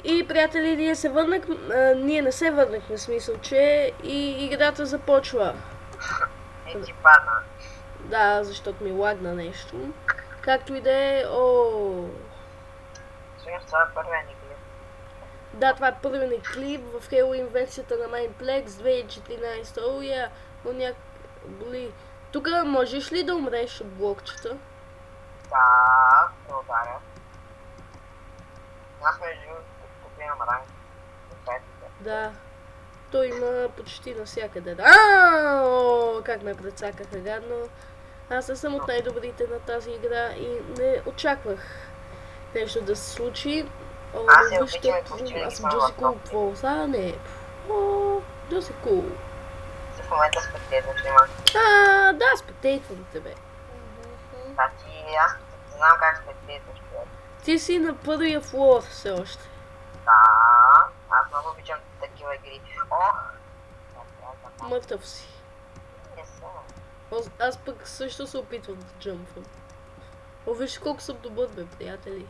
И приятели, ние не се върнахме, в смисъл, че и играта започва. И ти падна. Да, защото ми лагна нещо. Както и да е, Всъщност това е първия ни клип. Да, това е първият ни клип в Halloween версията на Mineplex 2014. Боли. Тук можеш ли да умреш от блокчета? Да, се ударя. Аз между тук имам ранг. Да. Той има почти навсякъде. Как ме прецакаха гадно. Аз не съм от най-добрите на тази игра и не очаквах нещо да се случи. Аз се обичам и почти аз съм Джоси Кул. Какво? Не. Джоси Кул. В момента спектейтваш ли ма? Да, спектейтвам тебе. Значи аз знам как спектейтваш човек. Ти си на първия флор все още. Да, аз много обичам такива игри. Мъртъв си. Не съм. Аз пък също се опитвам да джъмпвам. Виж колко съм добър, бе, приятели.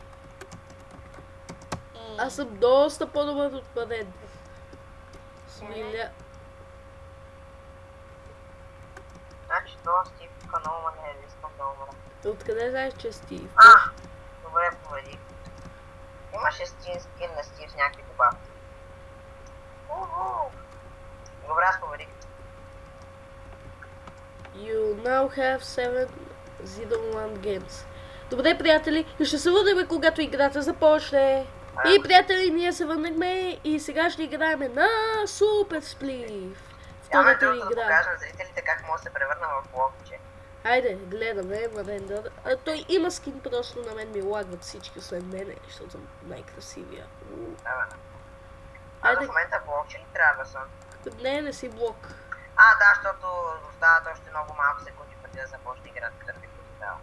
Аз съм доста по-добър от Парен. Смиля. Значи това Стив много ме не искам да умра. Откъде знаеш, че е Стив? Добре, победих. Имаше скин на Стив с някакви добавки. Добре, аз победих. You now have 701 games. Добре, приятели, ще се върнем, когато играта започне. И, приятели, ние се върнахме и сега ще играем на Супер Сплив. Втората игра. Да покажа на зрителите как може да се превърна в блокче. Хайде, гледаме Марендър. Той има скин, просто на мен ми лагват всички, освен мене, защото съм най-красивия. Аз в момента блокче ли трябва да съм? Не си блок. Да, защото остават още много малко секунди преди да започне играта, като ви подавам.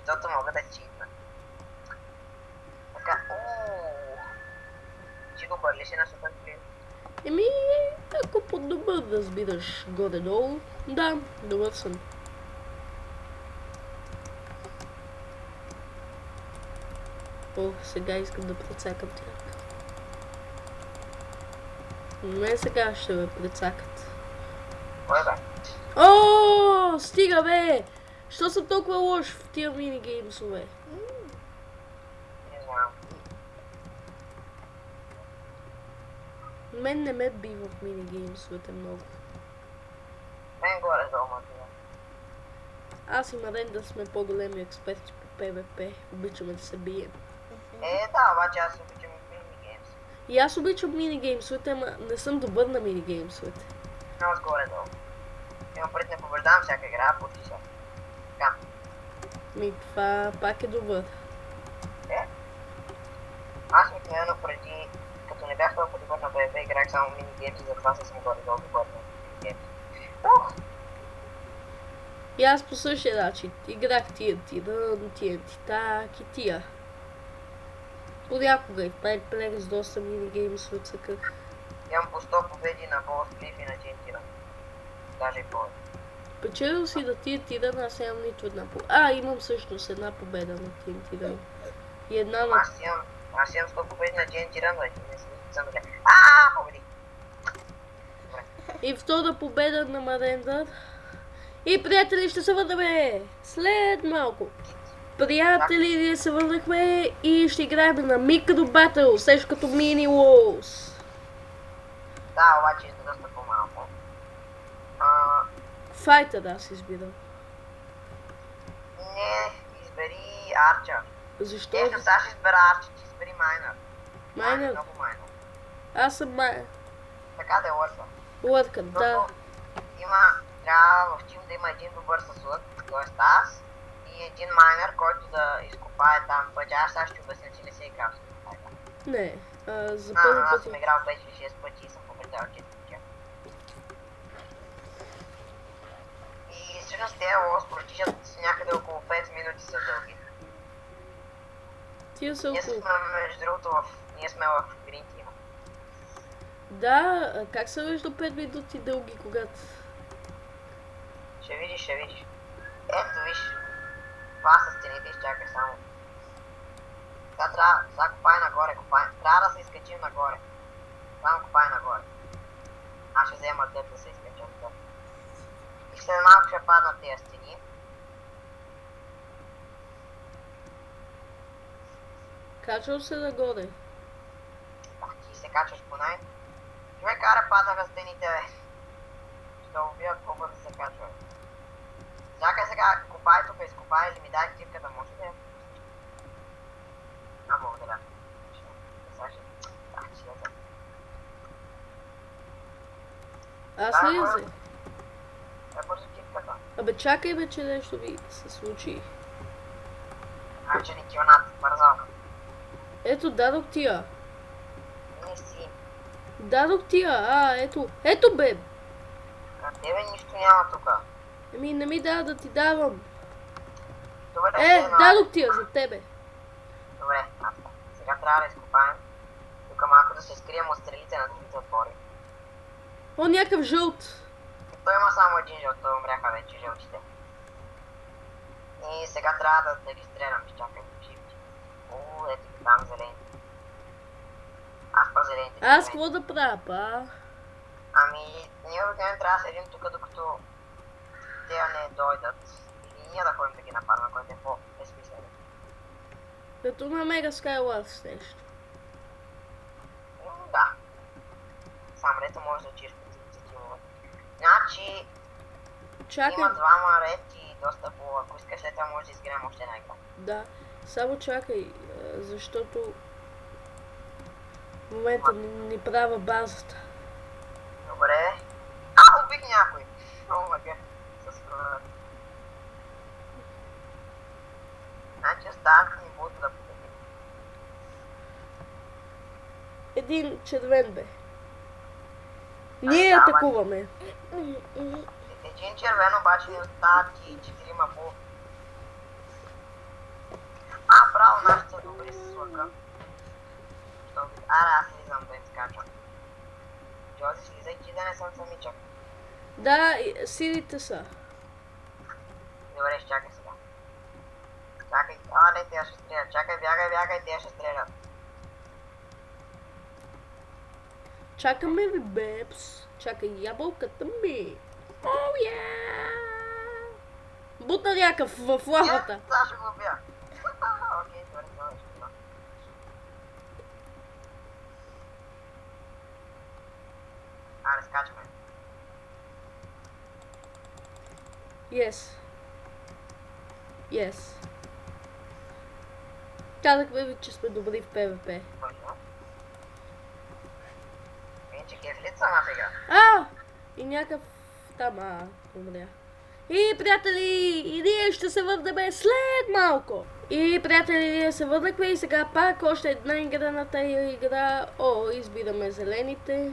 Защото мога да читна. Така, Ти го бърлиш и на Супер Сплив? Ако по-добър разбираш горе-долу, да, добър съм. Сега искам да прецакам тях. Не сега ще ме прецакат. Кой бе? Стига бе! Що съм толкова лош в тия минигеймсове? Не знам. Мен не ме би в минигеймсовете много. Мен горе-долу ма това. Аз и Марен да сме по-големи експерти по PvP. Обичаме да се бием. Да, обаче аз обичам и минигеймс. И аз обичам минигеймсовете, ама не съм добър на минигеймсовете. Аз горе-долу. Имам пред не побеждавам всяка игра, почти все. Така. Това пак е добър. Аз обикновено преди, като не бях толкова добър на PvP, играх само минигеймс и затова съм горе-долу добър на минигеймс. И аз по същия начин. Играх TNT Run, TNT Так и тия. Понякога и в Mineplex с доста минигеймс отсъках. Имам по 100 победи на Boss Cliff и на TNT Run. Даже и повече. Печелил си на TNT Run, аз нямам нито една победа. Имам всъщност една победа на TNT Run. И една на... Аз имам 100 победи на TNT Run, бе. Не съм гледа. Победи! И втора победа на Марендър. И, приятели, ще се върнем след малко. Приятели, ние се върнахме и ще играем на Micro Battle, също като Mini Walls. Да, обаче е доста по-малко. Файтър аз избирам. Не, избери Арчър. Защо? Сега ще избера Арчър, ти избери Майнър. Майнър? Много Майнър. Аз съм Майнър. Така да е лърка. Лърка, да. Трябва в тим да има един добър с лък, т.е. аз, и един майнер, който да изкопае там пътя. Аз сега ще обясня, че не се играл с това. Не, за първи път... Аз съм играл 5 или 6 пъти и съм победал 4 пъти. И всъщност тези лос протичат някъде около 5 минути са дълги. Тия са около... Между другото, ние сме в Green Team. Да, как са между 5 минути дълги, когато... Ще видиш. Ето виж. Това са стените, изчакай само. Сега копай нагоре, трябва да се изкачим нагоре. Там копай нагоре. Аз ще взема дъб да се изкачам дъб. И след малко ще паднат тези стени. Качвам се нагоре. Ти се качваш по най... Човек кара падаха стените, бе. Ще убия колко да се качва. Чакай сега, копай тук, изкопай или ми дай кивката, може да я? Благодаря. Аз не взе. Бързо кивката. Абе чакай бе, че нещо ми се случи. Че не кионат, бързо. Ето, дадох тия. Не си. Дадох тия, ето. Ето бе. На тебе нищо няма тука. Ами не ми дава да ти давам. Добре, дадох тия за тебе. Добре, сега трябва да изкопаем. Тук малко да се скрием от стрелите на другите отбори. О, някакъв жълт. Той има само един жълт, той умряха вече жълтите. И сега трябва да ги стрелям, чакай. Ето ги там зелени. Аз па зелените. Аз какво да правя, па? Ами, ние обикновено трябва да седим тук, докато те не дойдат. Или ние да ходим да ги нападаме, което е по-безсмислено. Като на Мега Skywars нещо. Да. Сам рето може да учиш по тимове. Значи, Чакай. има двама ред и доста хубаво. Ако искаш, след това може да изгрем още една игра. Да, само чакай, защото в момента ни правя базата. Добре. Убих някой. Омага. С храна. Значи остават ни буд да победим. Един червен бе. Ние атакуваме. Един червен обаче ни остават и 4 по. Право, нашите са добри с лъка. Аз слизам да им скачам. Джози, слизай ти да не съм самичък. Да, силите са. Добре, чакай сега. Чакай, не, те ще стрелят. Чакай, бягай, те ще стрелят. Чакаме ви, бепс. Чакай ябълката ми. Оу, бутна някакъв в лавата. Сега ще го убия. Окей, добре, ще го. Скачаме. Yes. Казахме ви, че сме добри в PvP. Че кефлит съм аз сега. И някакъв там, умря. И, приятели, и ние ще се върнем след малко. И, приятели, ние се върнахме и сега пак още една игра на тая игра. Избираме зелените.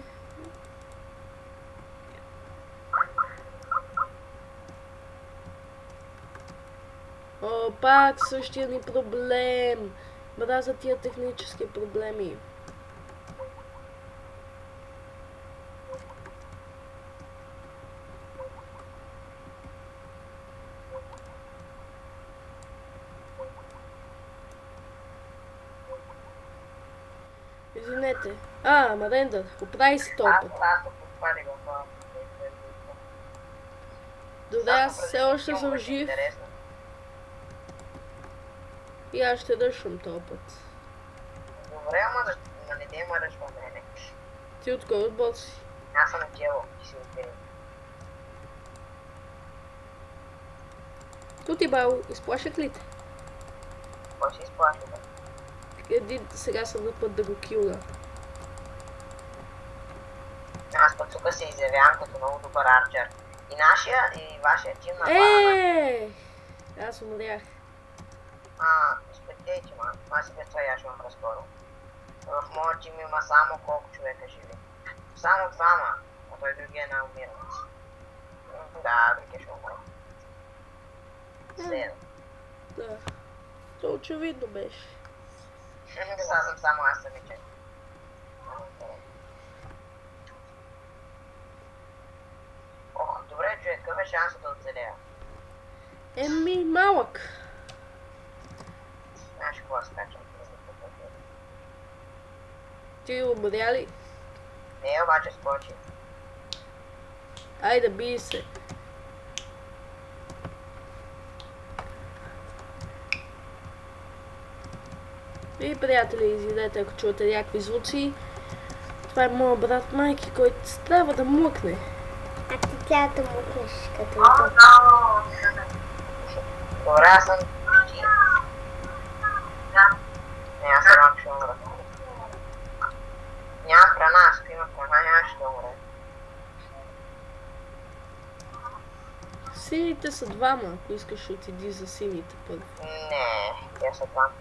Пак същия ни проблем. Мразя тия технически проблеми. Извинете. Марендър, оправи си толкова. Добре, аз все още съм жив. И аз ще дъшвам този път. Добре, ама не дей ма дъшва мене. Ти от кой отбор си? Аз съм Джело, ти си от мене. Тути бал, изплашах ли те? Кой ще изплаши, бе? Сега съм на път да го килна. Аз път тук се изявявам като много добър арчер. И нашия, и вашия тим нападна. Аз умрях. Спектейте, ма. Аз и без това я ще умра скоро. В моя тим има само колко човека живи. Само двама, а той другия не умира. Да, другия ще умра. 7. Да. То очевидно беше. Сега съм само аз самичък. Добре, човек, какъв е шансът да оцелея? Малък. Знаеш какво скачам? Ти умря ли? Не, обаче скочи. Айде, бий се. И, приятели, извинете, ако чувате някакви звуци. Това е моят брат Майки, който трябва да млъкне. А ти трябва да мукнеш като Добре, аз съм почти. Не, аз едва ще умра. Нямам храна, ако има храна, нямаше да умре. Сините са двама, ако искаш отиди за сините първо. Не, те са там.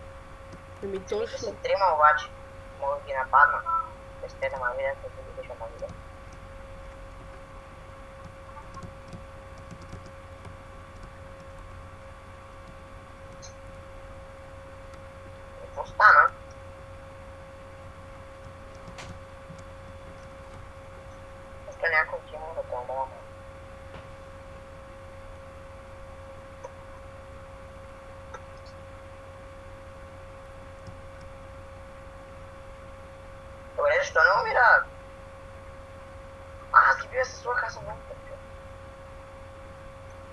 Ами Те точно. са трима обаче. Мога да ги нападна. Без те да ме видят, като ги ще ме видят. Какво стана? Иска някой тимо да те умря. Добре, защо не умира? Аз ги бия с лък, аз съм много тъпил.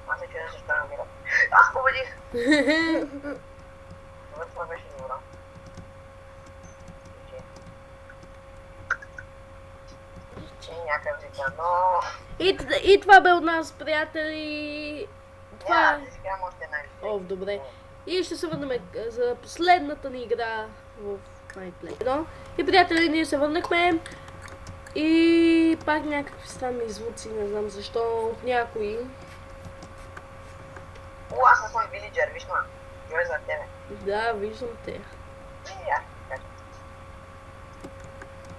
Аз се чудя защо не умира. Аз победих! Добре, това беше добро. Някакъв вика, но... И това бе от нас, приятели. Това е... Да си играм още една игра. О, добре. И ще се върнем за последната ни игра в MyPlay. И, приятели, ние се върнахме. И пак някакви странни звуци, не знам защо, някои. О, аз съм вилиджер, виж ма. Той е за тебе. Да, виждам те. Я, така.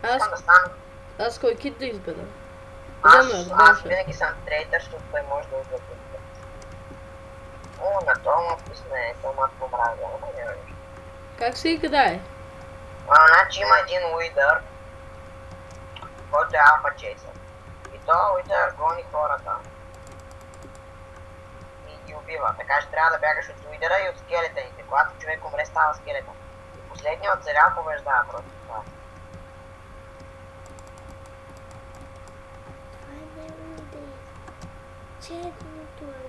Аз, Искам да стана. аз кой кит да избера? Аз винаги съм трейтър, защото той може да отгледа. О, на това му писне, това му помразя, но не виж. Как се играе? Значи има един уидър, който е алфа чейсър. И този уидър гони хората. И ги убива. Така че трябва да бягаш от уидъра и от скелетаните. Когато човек умре, става скелета. И последният оцелял побеждава просто това. Четното е.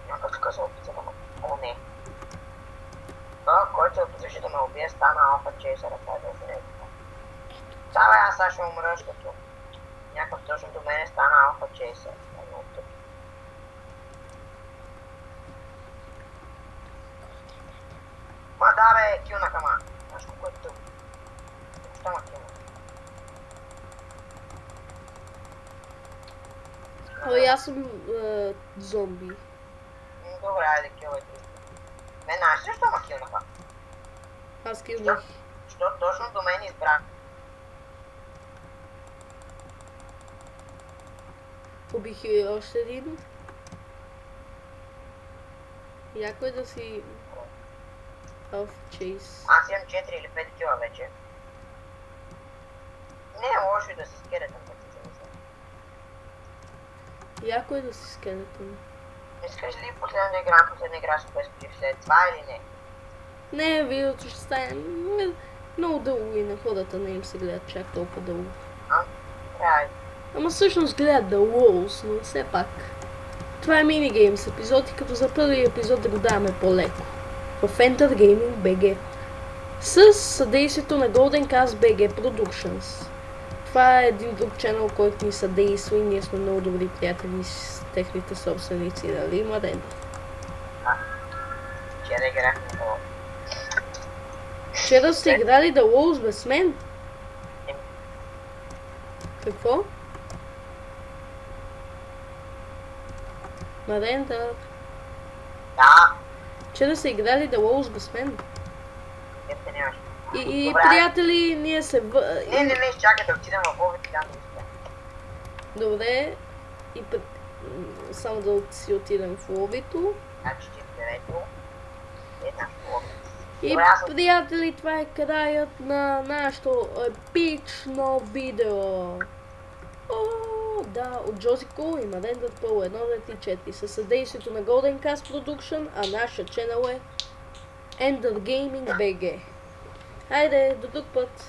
Някой тук се опита да ме... О, не. Това, който се опитваше да ме убие, стана алфа чейсъра. Това е да се това бе, аз сега ще умръш като... Някакъв точно до мене стана алфа чейсър. Ма да бе, килнаха ма. Знаеш колко е тъп. Защо ма килна? Ой, аз съм зомби. Добре, айде килвайте. Мен знаеш ли защо ма килнаха? Аз килнах. Що точно до мен избрах. Убих и още един. Яко е да си... Half chase. Аз имам 4 или 5 кила вече. Не е лошо и да си скелетен, като си мисля. Яко е да си скелетън. Искаш ли последна игра ще спестиш след това или не? Не, видеото ще стане много дълго и на хората не им се гледат чак толкова дълго. Трябва. Ама всъщност гледат The Walls, но все пак. Това е минигеймс епизод и като за първи епизод да го даваме по-леко. В Enter Gaming BG. С съдействието на Golden Cast BG Productions. Това е един друг ченъл, който ни съдейства и ние сме много добри приятели с техните собственици, нали, Младен? Вчера играх на това. Вчера сте играли The Walls без мен? Какво? Марента, Да, вчера са играли The Walls без мен. те нямаш. И Добре. приятели, ние се Не, изчакай да отидем в Бобит и там да успя. Добре. И само да си отидем в лобито. Значи 49-то. Една в Бобит. И Добре, аз съм... приятели, това е краят на нашето епично видео. О, Да, от Джозико има Render Pro 1.4 със съдействието на Golden Cast Production, а нашия ченъл е Ender Gaming BG. Хайде, до друг път!